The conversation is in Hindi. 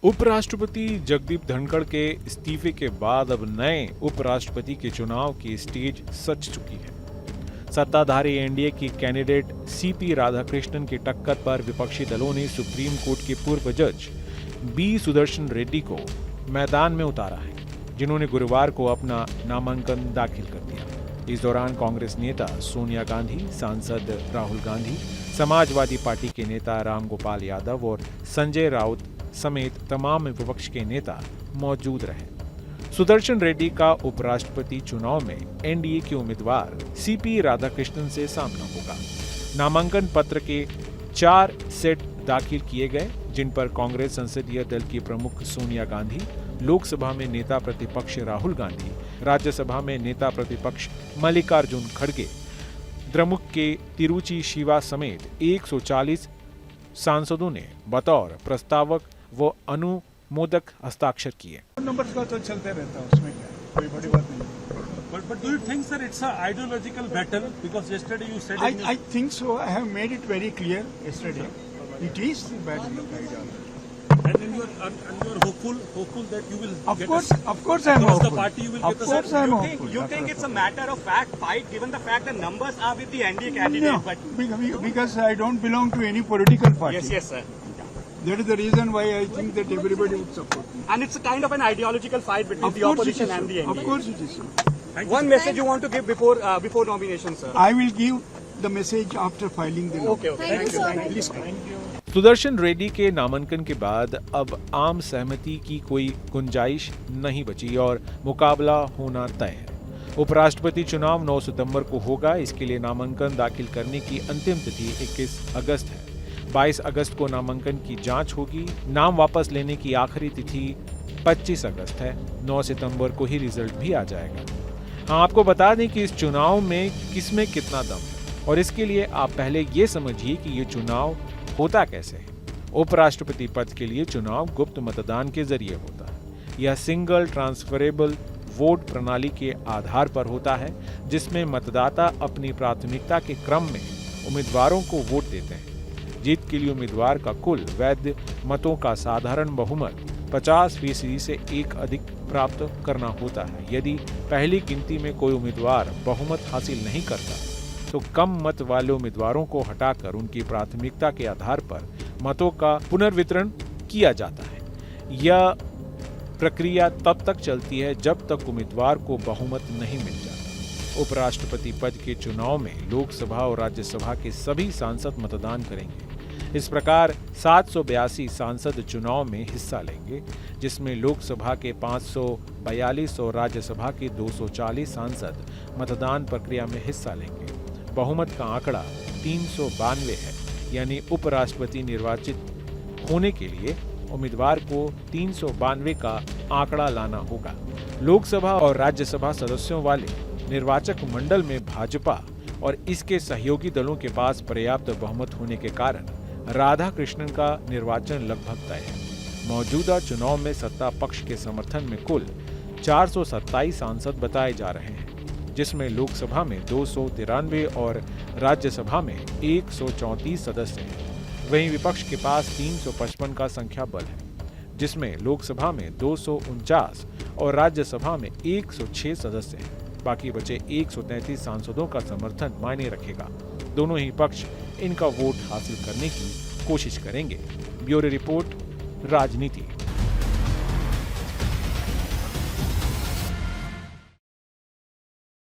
उपराष्ट्रपति जगदीप धनखड़ के इस्तीफे के बाद अब नए उपराष्ट्रपति के चुनाव की स्टेज सज चुकी है। सत्ताधारी एनडीए की कैंडिडेट सीपी राधाकृष्णन की टक्कर पर विपक्षी दलों ने सुप्रीम कोर्ट के पूर्व जज बी सुदर्शन रेड्डी को मैदान में उतारा है, जिन्होंने गुरुवार को अपना नामांकन दाखिल कर दिया। इस दौरान कांग्रेस नेता सोनिया गांधी, सांसद राहुल गांधी, समाजवादी पार्टी के नेता रामगोपाल यादव और संजय राउत समेत तमाम विपक्ष के नेता मौजूद रहे। सुदर्शन रेड्डी का उपराष्ट्रपति चुनाव में एनडीए के उम्मीदवार सीपी राधाकृष्णन से सामना होगा। नामांकन पत्र के 4 सेट दाखिल किए गए, जिन पर कांग्रेस संसदीय दल की प्रमुख सोनिया गांधी, लोकसभा में नेता प्रतिपक्ष राहुल गांधी, राज्यसभा में नेता प्रतिपक्ष मल्लिकार्जुन खड़गे, द्रमुक के तिरुचि शिवा समेत 140 सांसदों ने बतौर प्रस्तावक व अनुमोदक हस्ताक्षर किए। नंबर्स का तो चलते रहता है, उसमें क्या कोई बड़ी बात नहीं। But do you think, sir, it's an ideological battle? Because yesterday you said I think so. I have made it very clear yesterday. It is battle of ideology. and you are hopeful that you will Of get course, a, of course, I am because hopeful. the party you will Of get course, I am hopeful. You think it's a matter of fact fight, given the fact that numbers are with the NDA candidate? No, But because I don't belong to any political party. yes, sir. That is the reason why I think that everybody would support me. And it's a kind of an ideological fight between Of the course, it opposition is and so. the NDA. Of course, it is so. One message you want to give before nomination, sir. I will give the message after filing the. Okay. Thank you. Please. Sudarshan Reddy के नामांकन के बाद अब आम सहमति की कोई गुंजाइश नहीं बची और मुकाबला होना तय है। उपराष्ट्रपति चुनाव 9 सितंबर को होगा। इसके लिए नामांकन दाखिल करने की अंतिम तिथि 21 अगस्त है। 22 अगस्त को नामांकन की जांच होगी। नाम वापस लेने की आखिरी तिथि 25 अगस्त है। 9 सितंबर को ही रिजल्ट भी आ जाएगा। हाँ, आपको बता दें कि इस चुनाव में किसमें कितना दम है, और इसके लिए आप पहले ये समझिए कि ये चुनाव होता कैसे है। उपराष्ट्रपति पद के लिए चुनाव गुप्त मतदान के जरिए होता है। यह सिंगल ट्रांसफरेबल वोट प्रणाली के आधार पर होता है, जिसमें मतदाता अपनी प्राथमिकता के क्रम में उम्मीदवारों को वोट देते हैं। जीत के लिए उम्मीदवार का कुल वैध मतों का साधारण बहुमत 50% से एक अधिक प्राप्त करना होता है। यदि पहली गिनती में कोई उम्मीदवार बहुमत हासिल नहीं करता, तो कम मत वाले उम्मीदवारों को हटाकर उनकी प्राथमिकता के आधार पर मतों का पुनर्वितरण किया जाता है। यह प्रक्रिया तब तक चलती है जब तक उम्मीदवार को बहुमत नहीं मिल जाता। उपराष्ट्रपति पद के चुनाव में लोकसभा और राज्यसभा के सभी सांसद मतदान करेंगे। इस प्रकार 782 सांसद चुनाव में हिस्सा लेंगे, जिसमें लोकसभा के 542 और राज्यसभा के 240 सांसद मतदान प्रक्रिया में हिस्सा लेंगे। बहुमत का आंकड़ा 392 है, यानी उपराष्ट्रपति निर्वाचित होने के लिए उम्मीदवार को 392 का आंकड़ा लाना होगा। लोकसभा और राज्यसभा सदस्यों वाले निर्वाचक मंडल में भाजपा और इसके सहयोगी दलों के पास पर्याप्त बहुमत होने के कारण राधाकृष्णन का निर्वाचन लगभग तय है। मौजूदा चुनाव में सत्ता पक्ष के समर्थन में कुल 427 सांसद बताए जा रहे हैं, जिसमें लोकसभा में 293 और राज्यसभा में 134 सदस्य हैं। वहीं विपक्ष के पास 355 का संख्या बल है, जिसमें लोकसभा में 249 और राज्यसभा में 106 सदस्य हैं। बाकी बचे 133 सांसदों का समर्थन मायने रखेगा। दोनों ही पक्ष इनका वोट हासिल करने की कोशिश करेंगे। ब्यूरो रिपोर्ट, राजनीति।